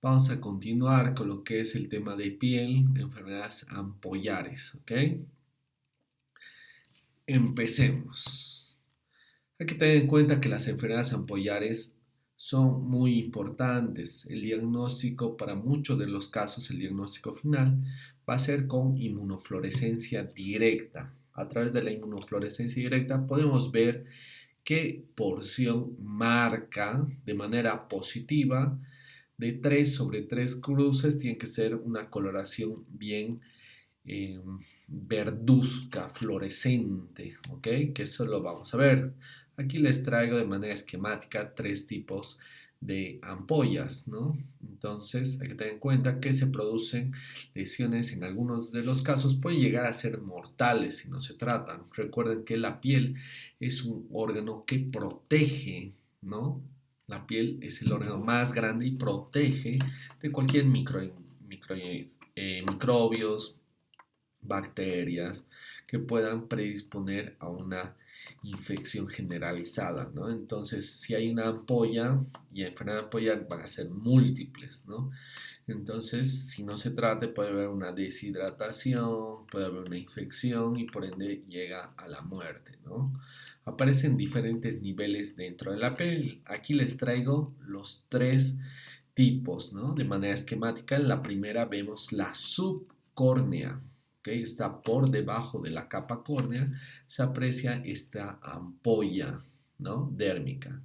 Vamos a continuar con lo que es el tema de piel, enfermedades ampollares, ¿ok? Empecemos. Hay que tener en cuenta que las enfermedades ampollares son muy importantes. El diagnóstico, para muchos de los casos, el diagnóstico final va a ser con inmunofluorescencia directa. A través de la inmunofluorescencia directa podemos ver qué porción marca de manera positiva de 3 sobre 3 cruces. Tiene que ser una coloración bien eh, verduzca, fluorescente, ¿ok? Que eso lo vamos a ver. Aquí les traigo de manera esquemática tres tipos de ampollas, ¿no? Entonces hay que tener en cuenta que se producen lesiones en algunos de los casos, pueden llegar a ser mortales si no se tratan. Recuerden que la piel es un órgano que protege, ¿no? La piel es el órgano más grande y protege de cualquier microbios, bacterias que puedan predisponer a una infección generalizada, ¿no? Entonces, si hay una ampolla y enfermedad ampollar van a ser múltiples, ¿no? Entonces, si no se trata, puede haber una deshidratación, puede haber una infección y por ende llega a la muerte, ¿no? Aparecen diferentes niveles dentro de la piel. Aquí les traigo los tres tipos, ¿no? De manera esquemática. En la primera vemos la subcórnea, que está por debajo de la capa córnea, se aprecia esta ampolla, ¿no? Dérmica,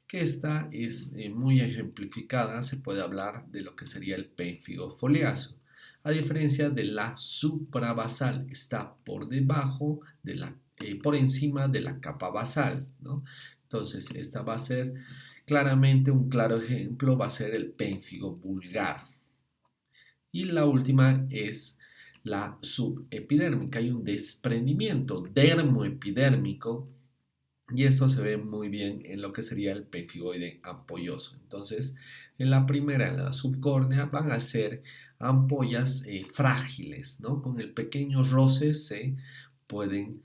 que esta es muy ejemplificada. Se puede hablar de lo que sería el pénfigo foliáceo. A diferencia de la suprabasal, está por debajo de por encima de la capa basal, ¿no? Entonces, esta va a ser claramente un claro ejemplo, va a ser el pénfigo vulgar. Y la última es la subepidérmica. Hay un desprendimiento dermoepidérmico y eso se ve muy bien en lo que sería el pemphigoide ampolloso. Entonces, en la primera, en la subcórnea, van a ser ampollas frágiles, ¿no? Con el pequeño roce se pueden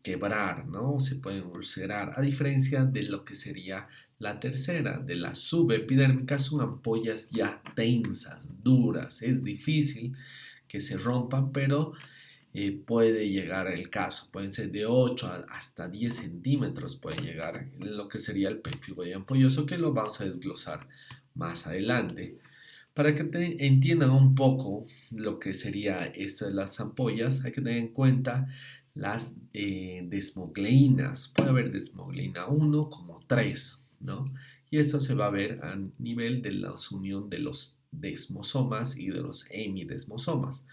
quebrar, ¿no? Se pueden ulcerar, a diferencia de lo que sería la tercera, de la subepidérmica, son ampollas ya tensas, duras, es difícil que se rompan, pero puede llegar el caso. Pueden ser de 8 hasta 10 centímetros, puede llegar en lo que sería el pemphigoide ampolloso, que lo vamos a desglosar más adelante. Para que entiendan un poco lo que sería esto de las ampollas, hay que tener en cuenta las desmogleínas. Puede haber desmogleína 1 como 3, ¿no? Y esto se va a ver a nivel de la unión de los desmosomas y de los hemidesmosomas.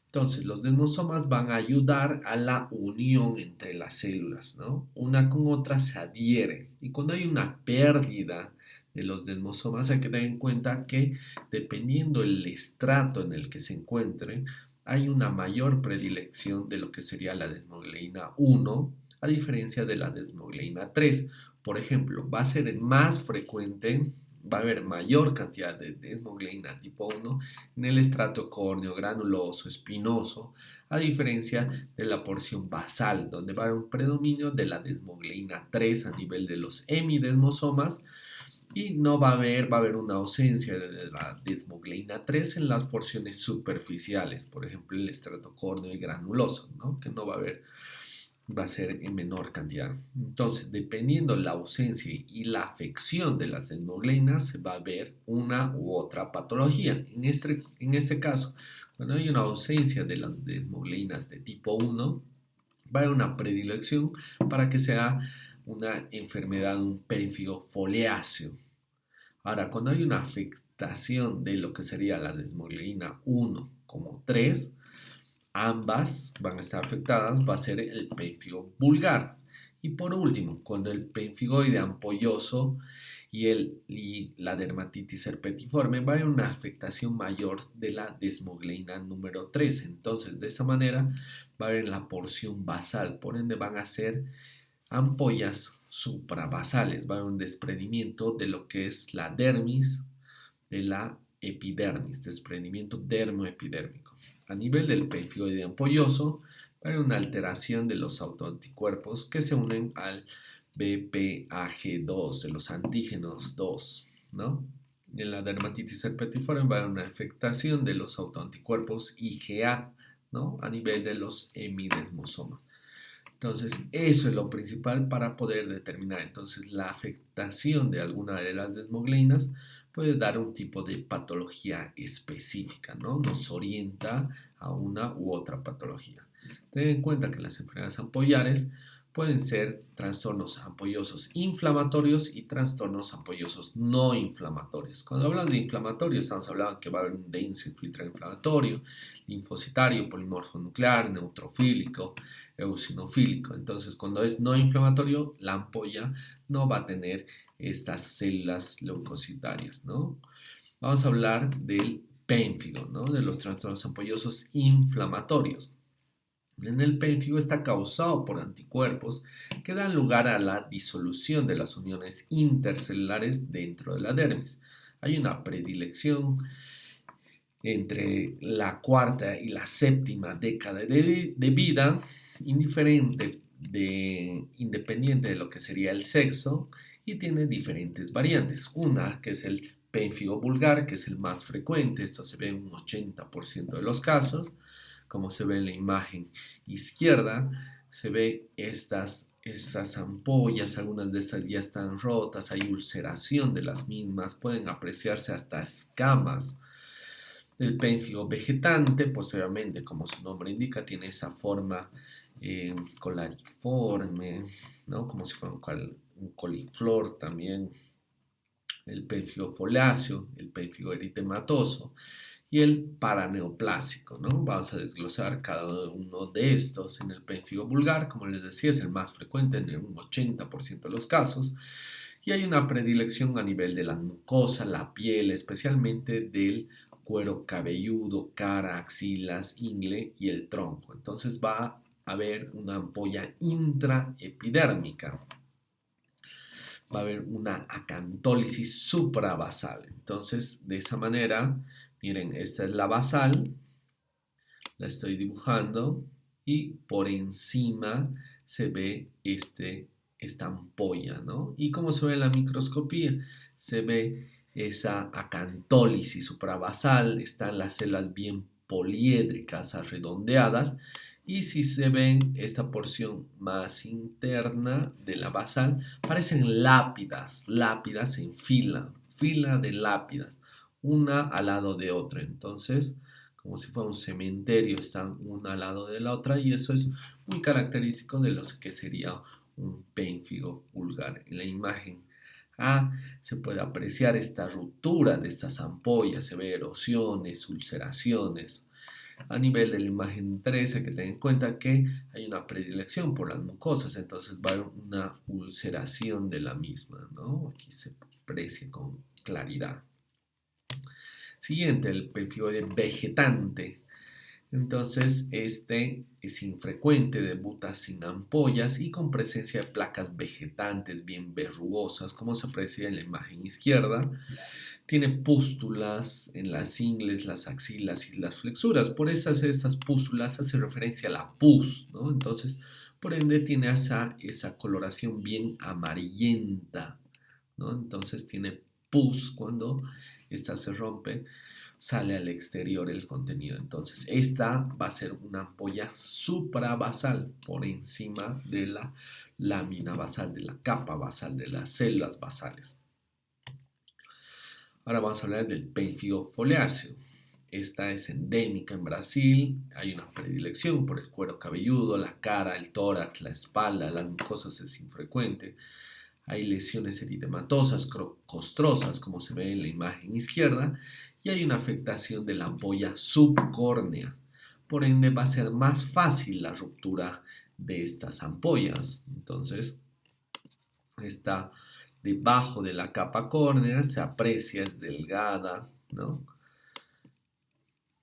Entonces, los desmosomas van a ayudar a la unión entre las células, ¿no? Una con otra se adhieren. Y cuando hay una pérdida de los desmosomas, hay que tener en cuenta que dependiendo el estrato en el que se encuentre, hay una mayor predilección de lo que sería la desmogleína 1, a diferencia de la desmogleína 3. Por ejemplo, va a ser más frecuente, va a haber mayor cantidad de desmogleína tipo 1 en el estrato córneo, granuloso, espinoso, a diferencia de la porción basal, donde va a haber un predominio de la desmogleína 3 a nivel de los hemidesmosomas y no va a haber una ausencia de la desmogleína 3 en las porciones superficiales, por ejemplo, el estrato córneo y granuloso, ¿no? Que no va a haber, va a ser en menor cantidad. Entonces, dependiendo la ausencia y la afección de las desmogleinas, se va a ver una u otra patología. En este caso, cuando hay una ausencia de las desmogleinas de tipo 1, va a haber una predilección para que sea una enfermedad, un pénfigo foliáceo. Ahora, cuando hay una afectación de lo que sería la desmogleína 1 como 3, ambas van a estar afectadas, va a ser el pénfigo vulgar. Y por último, cuando el pemfigoide ampolloso y la dermatitis herpetiforme va a haber una afectación mayor de la desmogleína número 3. Entonces, de esa manera va a haber la porción basal, por ende van a ser ampollas suprabasales, va a haber un desprendimiento de lo que es la dermis de la epidermis, desprendimiento dermoepidérmico. A nivel del pemphigoide ampolloso, va a haber una alteración de los autoanticuerpos que se unen al BPAG2, de los antígenos 2, ¿no? En la dermatitis herpetiforme va a haber una afectación de los autoanticuerpos IgA, ¿no? A nivel de los hemidesmosomas. Entonces, eso es lo principal para poder determinar. Entonces, la afectación de alguna de las desmoglinas puede dar un tipo de patología específica, ¿no? Nos orienta a una u otra patología. Ten en cuenta que las enfermedades ampollares pueden ser trastornos ampollosos inflamatorios y trastornos ampollosos no inflamatorios. Cuando hablamos de inflamatorios, estamos hablando que va a haber un denso infiltrado inflamatorio, linfocitario, polimorfo nuclear, neutrofílico, eosinofílico. Entonces, cuando es no inflamatorio, la ampolla no va a tener estas células leucocitarias, ¿no? Vamos a hablar del pénfigo, ¿no? De los trastornos ampollosos inflamatorios. En el pénfigo está causado por anticuerpos que dan lugar a la disolución de las uniones intercelulares dentro de la dermis. Hay una predilección entre la cuarta y la séptima década de vida, independiente de lo que sería el sexo, y tiene diferentes variantes. Una que es el pénfigo vulgar, que es el más frecuente, esto se ve en un 80% de los casos, como se ve en la imagen izquierda, se ve estas ampollas, algunas de estas ya están rotas, hay ulceración de las mismas, pueden apreciarse hasta escamas. El pénfigo vegetante, posteriormente, como su nombre indica, tiene esa forma colariforme, ¿no? Como si fuera un coliflor también. El pénfigo foliáceo, el pénfigo eritematoso y el paraneoplásico, ¿no? Vamos a desglosar cada uno de estos. En el pénfigo vulgar, como les decía, es el más frecuente en un 80% de los casos. Y hay una predilección a nivel de la mucosa, la piel, especialmente del cuero cabelludo, cara, axilas, ingle y el tronco. Entonces va a haber una ampolla intraepidérmica. Va a haber una acantólisis suprabasal. Entonces, de esa manera, miren, esta es la basal, la estoy dibujando y por encima se ve esta ampolla, ¿no? Y como se ve en la microscopía, se ve esa acantólisis suprabasal, están las células bien poliédricas, redondeadas, y si se ven esta porción más interna de la basal, parecen lápidas en fila de lápidas, una al lado de otra. Entonces, como si fuera un cementerio, están una al lado de la otra, y eso es muy característico de lo que sería un pénfigo vulgar. En la imagen A se puede apreciar esta ruptura de estas ampollas, se ve erosiones, ulceraciones. A nivel de la imagen 3 hay que tener en cuenta que hay una predilección por las mucosas, entonces va a haber una ulceración de la misma, ¿no? Aquí se aprecia con claridad. Siguiente, el pénfigo vegetante. Entonces, este es infrecuente, debuta sin ampollas y con presencia de placas vegetantes bien verrugosas, como se aprecia en la imagen izquierda. Tiene pústulas en las ingles, las axilas y las flexuras. Por estas pústulas hace referencia a la pus, ¿no? Entonces, por ende, tiene esa coloración bien amarillenta, ¿no? Entonces, tiene pus cuando esta se rompe, sale al exterior el contenido. Entonces, esta va a ser una ampolla suprabasal por encima de la lámina basal, de la capa basal, de las células basales. Ahora vamos a hablar del pénfigo foliáceo. Esta es endémica en Brasil. Hay una predilección por el cuero cabelludo, la cara, el tórax, la espalda, las mucosas es infrecuente. Hay lesiones eritematosas, costrosas, como se ve en la imagen izquierda, y hay una afectación de la ampolla subcórnea. Por ende, va a ser más fácil la ruptura de estas ampollas. Entonces, está debajo de la capa córnea, se aprecia, es delgada, ¿no?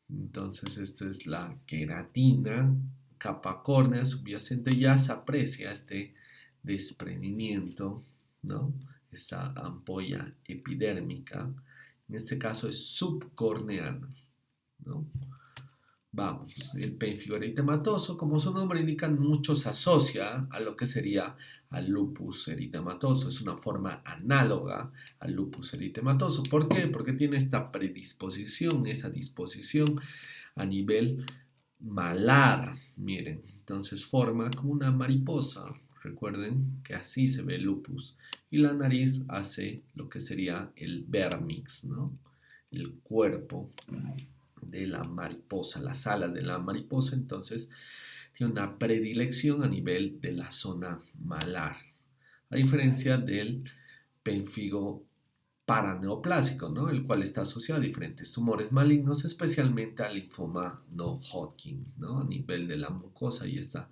Entonces, esta es la queratina, capa córnea subyacente, ya se aprecia este desprendimiento, ¿no? Esta ampolla epidérmica, en este caso es subcorneal, ¿no? Vamos, el pénfigo eritematoso, como su nombre indica, mucho se asocia a lo que sería al lupus eritematoso. Es una forma análoga al lupus eritematoso. ¿Por qué? Porque tiene esta predisposición, esa disposición a nivel malar. Miren, entonces forma como una mariposa. Recuerden que así se ve el lupus. Y la nariz hace lo que sería el vérmix, ¿no? El cuerpo de la mariposa, las alas de la mariposa, entonces tiene una predilección a nivel de la zona malar, a diferencia del pénfigo paraneoplásico, ¿no? El cual está asociado a diferentes tumores malignos, especialmente al linfoma no Hodgkin, ¿no? A nivel de la mucosa y esta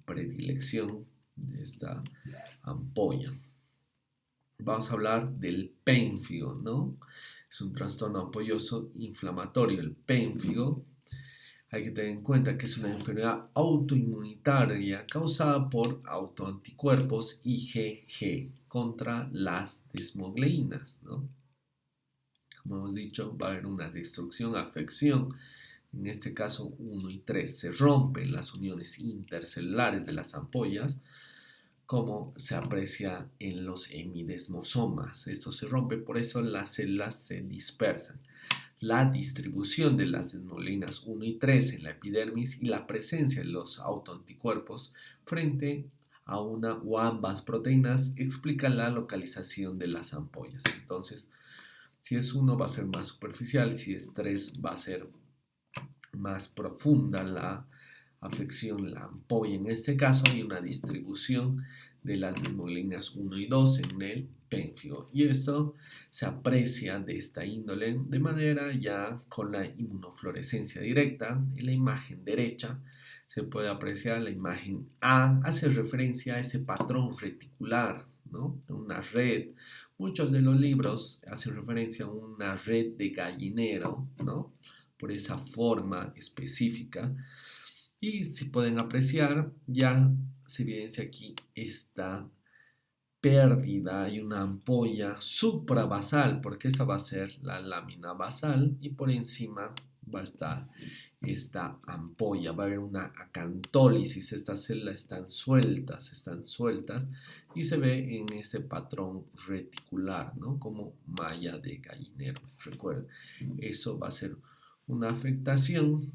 predilección de esta ampolla. Vamos a hablar del pénfigo, ¿no? Es un trastorno ampolloso inflamatorio. El pénfigo, hay que tener en cuenta que es una enfermedad autoinmunitaria causada por autoanticuerpos IgG contra las desmogleínas, ¿no? Como hemos dicho, va a haber una destrucción, afección. En este caso, 1 y 3 se rompen las uniones intercelulares de las ampollas, como se aprecia en los hemidesmosomas. Esto se rompe, por eso las células se dispersan. La distribución de las desmogleínas 1 y 3 en la epidermis y la presencia de los autoanticuerpos frente a una o ambas proteínas explica la localización de las ampollas. Entonces, si es 1 va a ser más superficial, si es 3 va a ser más profunda la afección, la ampolla. En este caso hay una distribución de las desmogleínas 1 y 2 en el pénfigo. Y esto se aprecia de esta índole de manera ya con la inmunofluorescencia directa. En la imagen derecha se puede apreciar la imagen A, hace referencia a ese patrón reticular, ¿no? Una red. Muchos de los libros hacen referencia a una red de gallinero, ¿no? Por esa forma específica. Y si pueden apreciar, ya se evidencia aquí esta pérdida y una ampolla suprabasal, porque esa va a ser la lámina basal y por encima va a estar esta ampolla, va a haber una acantólisis, estas células están sueltas y se ve en ese patrón reticular, ¿no? Como malla de gallinero. Recuerden, eso va a ser una afectación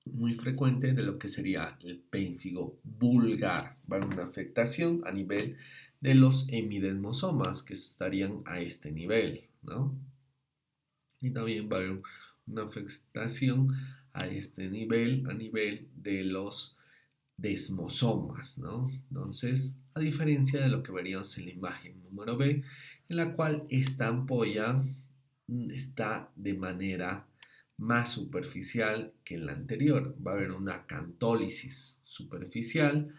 muy frecuente de lo que sería el pénfigo vulgar. Va a haber una afectación a nivel de los hemidesmosomas que estarían a este nivel, ¿no? Y también va a haber una afectación a este nivel, a nivel de los desmosomas, ¿no? Entonces, a diferencia de lo que veríamos en la imagen número B, en la cual esta ampolla está de manera más superficial que en la anterior. Va a haber una acantólisis superficial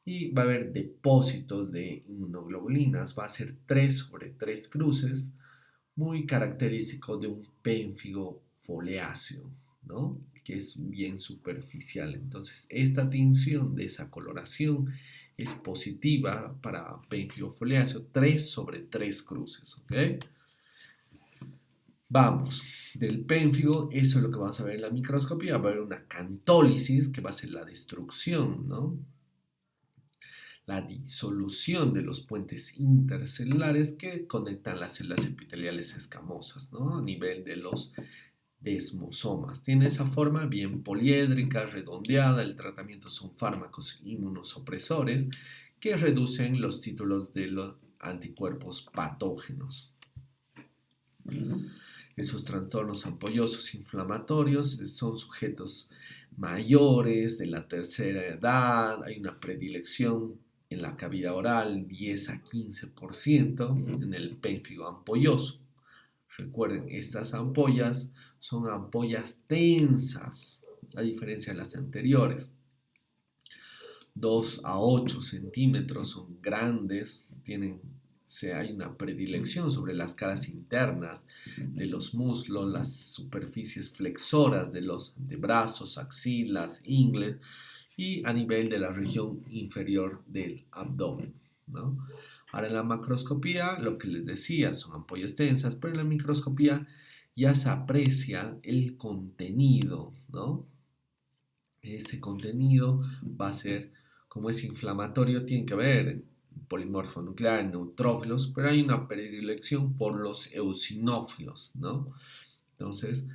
y va a haber depósitos de inmunoglobulinas. Va a ser 3 sobre 3 cruces, muy característico de un pénfigo foliáceo, ¿no? Que es bien superficial. Entonces, esta tinción de esa coloración es positiva para pénfigo foliáceo, 3 sobre 3 cruces, ¿ok? Vamos, del pénfigo, eso es lo que vamos a ver en la microscopía. Va a haber una cantólisis, que va a ser la destrucción, ¿no? La disolución de los puentes intercelulares que conectan las células epiteliales escamosas, ¿no? A nivel de los desmosomas. Tiene esa forma bien poliédrica, redondeada. El tratamiento son fármacos inmunosupresores que reducen los títulos de los anticuerpos patógenos. Esos trastornos ampollosos inflamatorios son sujetos mayores de la tercera edad, hay una predilección en la cavidad oral 10 a 15% en el pénfigo ampolloso. Recuerden, estas ampollas son ampollas tensas, a diferencia de las anteriores. 2 a 8 centímetros son grandes, hay una predilección sobre las caras internas de los muslos, las superficies flexoras de los antebrazos, axilas, ingles y a nivel de la región inferior del abdomen, ¿no? Ahora en la macroscopía, lo que les decía, son ampollas tensas, pero en la microscopía ya se aprecia el contenido, ¿no? ese contenido va a ser, como es inflamatorio, tiene que haber polimorfo nuclear, neutrófilos, pero hay una predilección por los eosinófilos, ¿no? Entonces,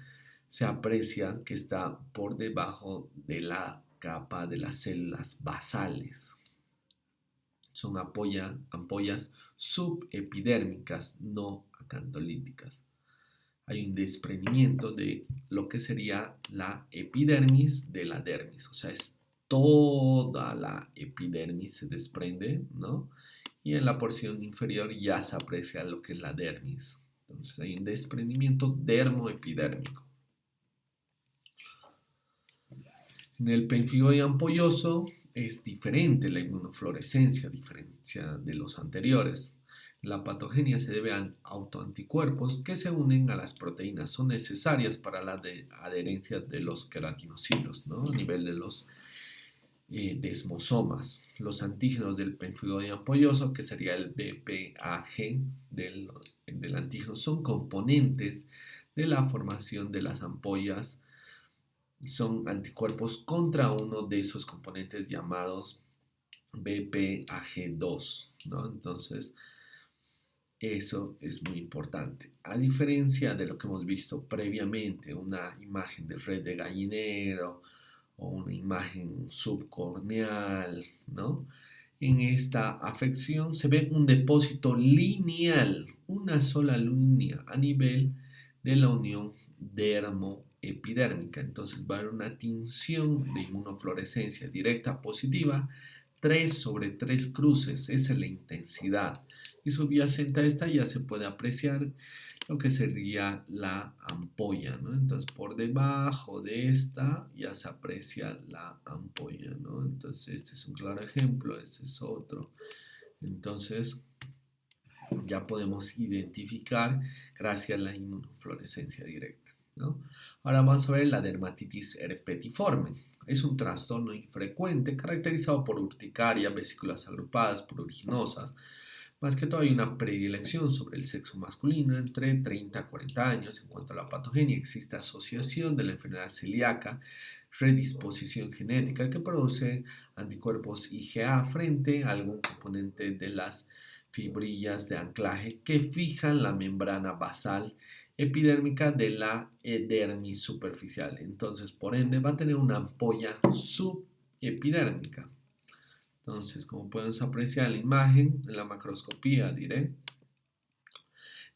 se aprecia que está por debajo de la capa de las células basales. Son ampollas subepidérmicas, no acantolíticas. Hay un desprendimiento de lo que sería la epidermis de la dermis, o sea, es toda la epidermis se desprende, ¿no? Y en la porción inferior ya se aprecia lo que es la dermis. Entonces hay un desprendimiento dermoepidérmico. En el pemphigoide ampolloso es diferente la inmunofluorescencia, a diferencia de los anteriores. La patogenia se debe a autoanticuerpos que se unen a las proteínas. Son necesarias para la adherencia de los queratinocitos, ¿no? A nivel de los desmosomas. Los antígenos del pemphigoide ampolloso, que sería el BPAG del antígeno, son componentes de la formación de las ampollas y son anticuerpos contra uno de esos componentes llamados BPAG2, ¿no? Entonces, eso es muy importante. A diferencia de lo que hemos visto previamente, una imagen de red de gallinero o una imagen subcorneal, ¿no? En esta afección se ve un depósito lineal, una sola línea a nivel de la unión dermoepidérmica. Entonces va a haber una tinción de inmunofluorescencia directa positiva, 3 sobre 3 cruces, esa es la intensidad. Y subyacente a esta ya se puede apreciar lo que sería la ampolla, ¿no? Entonces por debajo de esta ya se aprecia la ampolla, ¿no? Entonces este es un claro ejemplo, este es otro. Entonces ya podemos identificar gracias a la inmunofluorescencia directa, ¿no? Ahora vamos a ver la dermatitis herpetiforme. Es un trastorno infrecuente caracterizado por urticaria, vesículas agrupadas, pruriginosas. Más que todo hay una predilección sobre el sexo masculino entre 30 a 40 años. En cuanto a la patogenia, existe asociación de la enfermedad celíaca, redisposición genética que produce anticuerpos IgA frente a algún componente de las fibrillas de anclaje que fijan la membrana basal epidérmica de la dermis superficial. Entonces, por ende, va a tener una ampolla subepidérmica. Entonces, como puedes apreciar la imagen, en la macroscopía diré,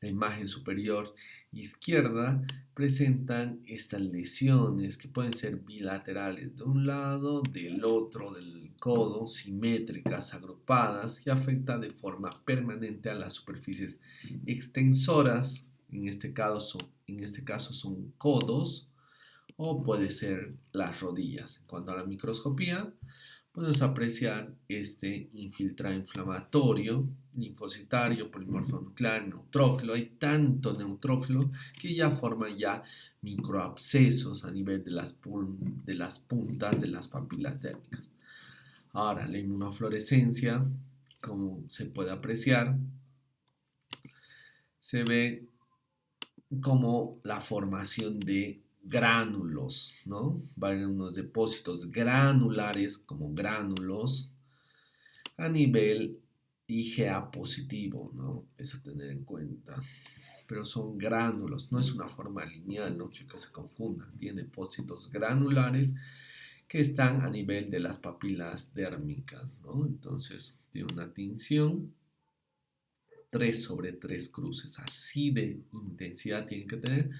la imagen superior izquierda presentan estas lesiones que pueden ser bilaterales de un lado, del otro, del codo, simétricas, agrupadas y afecta de forma permanente a las superficies extensoras, en este caso son codos o puede ser las rodillas. En cuanto a la microscopía, podemos apreciar este infiltrado inflamatorio, linfocitario, polimorfo nuclear, neutrófilo. Hay tanto neutrófilo que ya forma ya microabscesos a nivel de las puntas de las papilas dérmicas. Ahora, la inmunofluorescencia, como se puede apreciar, se ve como la formación de gránulos, ¿no? Van a unos depósitos granulares como gránulos a nivel IgA positivo, ¿no? Eso tener en cuenta. Pero son gránulos, no es una forma lineal, no quiero que se confundan. Tiene depósitos granulares que están a nivel de las papilas dérmicas, ¿no? Entonces tiene una tinción 3 sobre 3 cruces, así de intensidad tienen que tener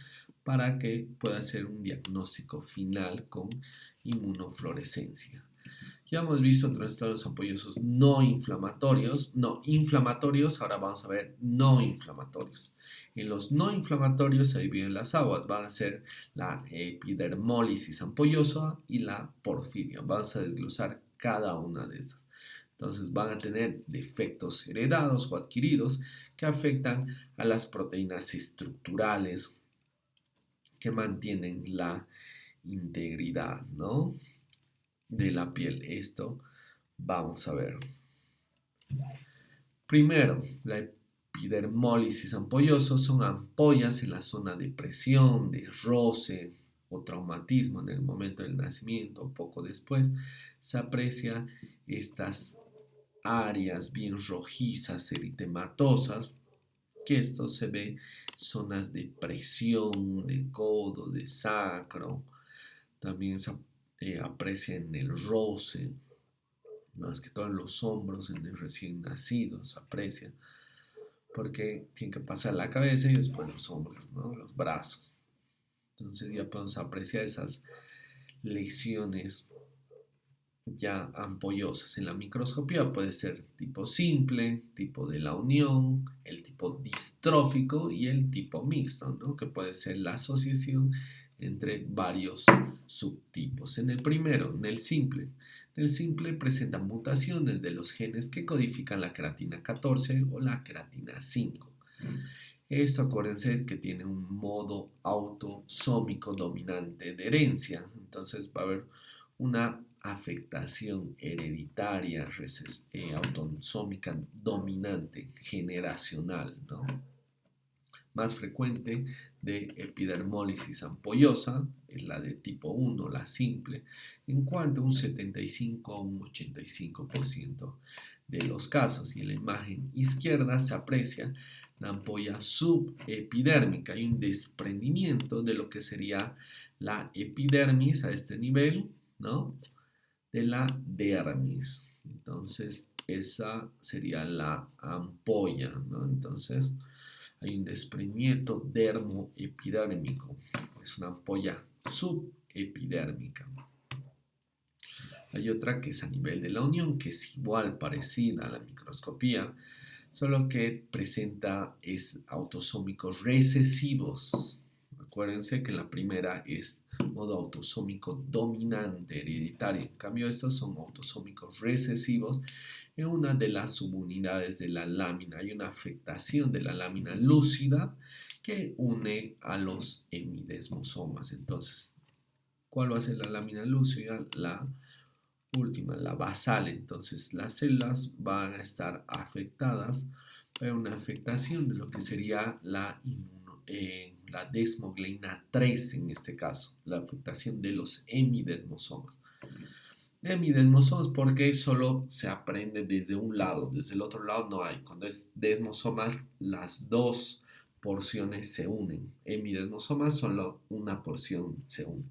para que pueda hacer un diagnóstico final con inmunofluorescencia. Ya hemos visto trastornos ampollosos no inflamatorios, ahora vamos a ver no inflamatorios. En los no inflamatorios se dividen las aguas, van a ser la epidermólisis ampollosa y la porfiria. Vamos a desglosar cada una de estas. Entonces van a tener defectos heredados o adquiridos que afectan a las proteínas estructurales que mantienen la integridad, ¿no?, de la piel. Esto vamos a ver. Primero, la epidermólisis ampollosa son ampollas en la zona de presión, de roce o traumatismo en el momento del nacimiento o poco después, se aprecia estas áreas bien rojizas, eritematosas, que esto se ve zonas de presión, de codo, de sacro, también se aprecia en el roce, más que todo en los hombros, en el recién nacido se aprecia, porque tiene que pasar la cabeza y después los hombros, ¿no? Los brazos. Entonces ya podemos apreciar esas lesiones ya ampollosas. En la microscopía puede ser tipo simple, tipo de la unión, el tipo distrófico y el tipo mixto, ¿no? Que puede ser la asociación entre varios subtipos. En el primero, en el simple presenta mutaciones de los genes que codifican la creatina 14 o la creatina 5. Esto acuérdense que tiene un modo autosómico dominante de herencia. Entonces va a haber una afectación hereditaria autosómica dominante generacional, ¿no? Más frecuente de epidermólisis ampollosa es la de tipo 1, la simple, en cuanto a un 75 a un 85% de los casos. Y en la imagen izquierda se aprecia la ampolla subepidérmica. Hay un desprendimiento de lo que sería la epidermis a este nivel, ¿no? De la dermis. Entonces, esa sería la ampolla, ¿no? Entonces, hay un desprendimiento dermoepidérmico. Es una ampolla subepidérmica. Hay otra que es a nivel de la unión, que es igual, parecida a la microscopía, solo que presenta autosómicos recesivos. Acuérdense que la primera es modo autosómico dominante hereditario. En cambio, estos son autosómicos recesivos en una de las subunidades de la lámina. Hay una afectación de la lámina lúcida que une a los hemidesmosomas. Entonces, ¿cuál va a ser la lámina lúcida? La última, la basal. Entonces, las células van a estar afectadas por una afectación de lo que sería la desmogleina 3 en este caso, la afectación de los hemidesmosomas. Hemidesmosomas porque solo se aprende desde un lado, desde el otro lado no hay. Cuando es desmosomas, las dos porciones se unen. Hemidesmosomas solo una porción se une.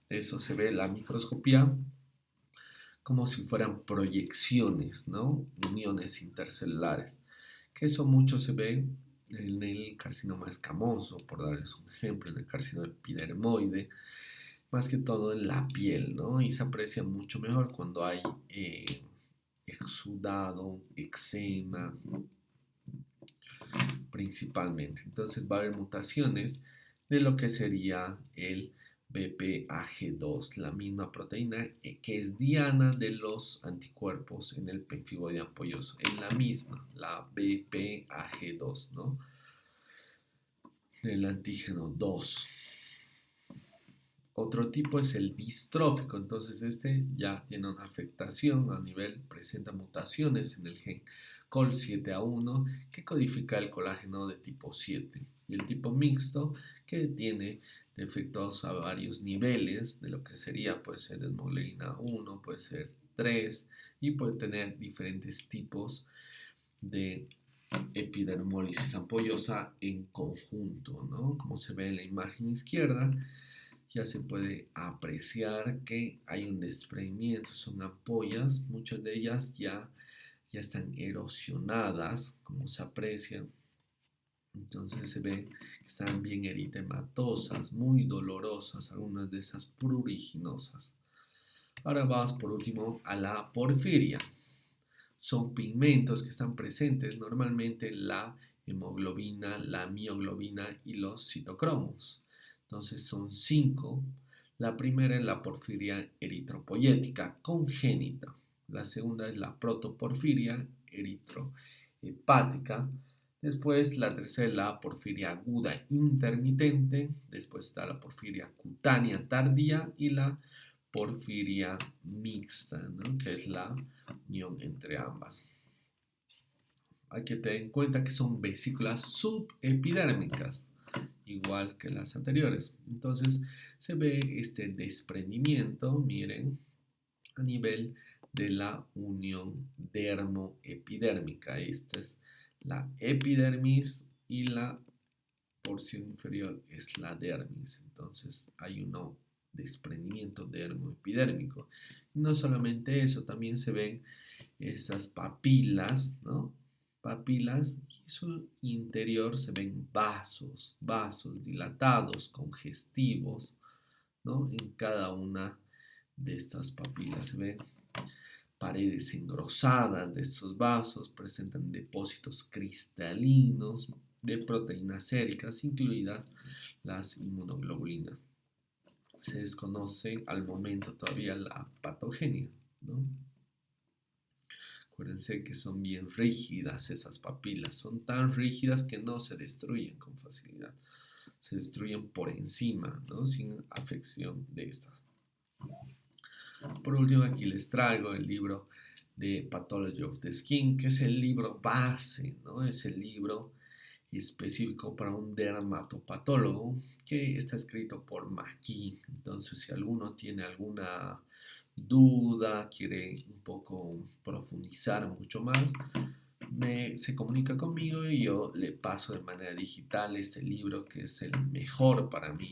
Eso se ve en la microscopía como si fueran proyecciones, ¿no? Uniones intercelulares. Que eso mucho se ve en el carcinoma escamoso, por darles un ejemplo, en el carcinoma epidermoide, más que todo en la piel, ¿no? Y se aprecia mucho mejor cuando hay exudado, eczema, principalmente. Entonces va a haber mutaciones de lo que sería el BPAG2, la misma proteína que es diana de los anticuerpos en el penfiboide ampolloso, en la misma, la BPAG2, ¿no? Del antígeno 2. Otro tipo es el distrófico, entonces este ya tiene una afectación a nivel, presenta mutaciones en el gen COL7A1 que codifica el colágeno de tipo 7 y el tipo mixto que tiene defectos a varios niveles de lo que sería, puede ser desmogleina 1, puede ser 3 y puede tener diferentes tipos de epidermólisis ampollosa en conjunto, ¿no? Como se ve en la imagen izquierda, ya se puede apreciar que hay un desprendimiento, son ampollas, muchas de ellas ya están erosionadas, como se aprecia. Entonces se ve que están bien eritematosas, muy dolorosas, algunas de esas pruriginosas. Ahora vamos por último a la porfiria. Son pigmentos que están presentes normalmente en la hemoglobina, la mioglobina y los citocromos. Entonces son 5. La primera es la porfiria eritropoyética congénita. La segunda es la protoporfiria eritrohepática. Después la tercera es la porfiria aguda intermitente. Después está la porfiria cutánea tardía y la porfiria mixta, ¿no? Que es la unión entre ambas. Hay que tener en cuenta que son vesículas subepidérmicas. igual que las anteriores. Entonces se ve este desprendimiento, miren, a nivel de la unión dermoepidérmica. Esta es la epidermis y la porción inferior es la dermis. Entonces hay un desprendimiento dermoepidérmico. No solamente eso, también se ven esas papilas, ¿no? Papilas y su interior se ven vasos dilatados, congestivos, ¿no? En cada una de estas papilas se ven paredes engrosadas de estos vasos, presentan depósitos cristalinos de proteínas séricas, incluidas las inmunoglobulinas. Se desconoce al momento todavía la patogenia, ¿no? Acuérdense que son bien rígidas esas papilas, son tan rígidas que no se destruyen con facilidad, se destruyen por encima, ¿no? Sin afección de estas. Por último, aquí les traigo el libro de Pathology of the Skin, que es el libro base, ¿no? Es el libro específico para un dermatopatólogo que está escrito por McKee. Entonces, si alguno tiene alguna duda, quiere un poco profundizar mucho más, se comunica conmigo y yo le paso de manera digital este libro que es el mejor para mí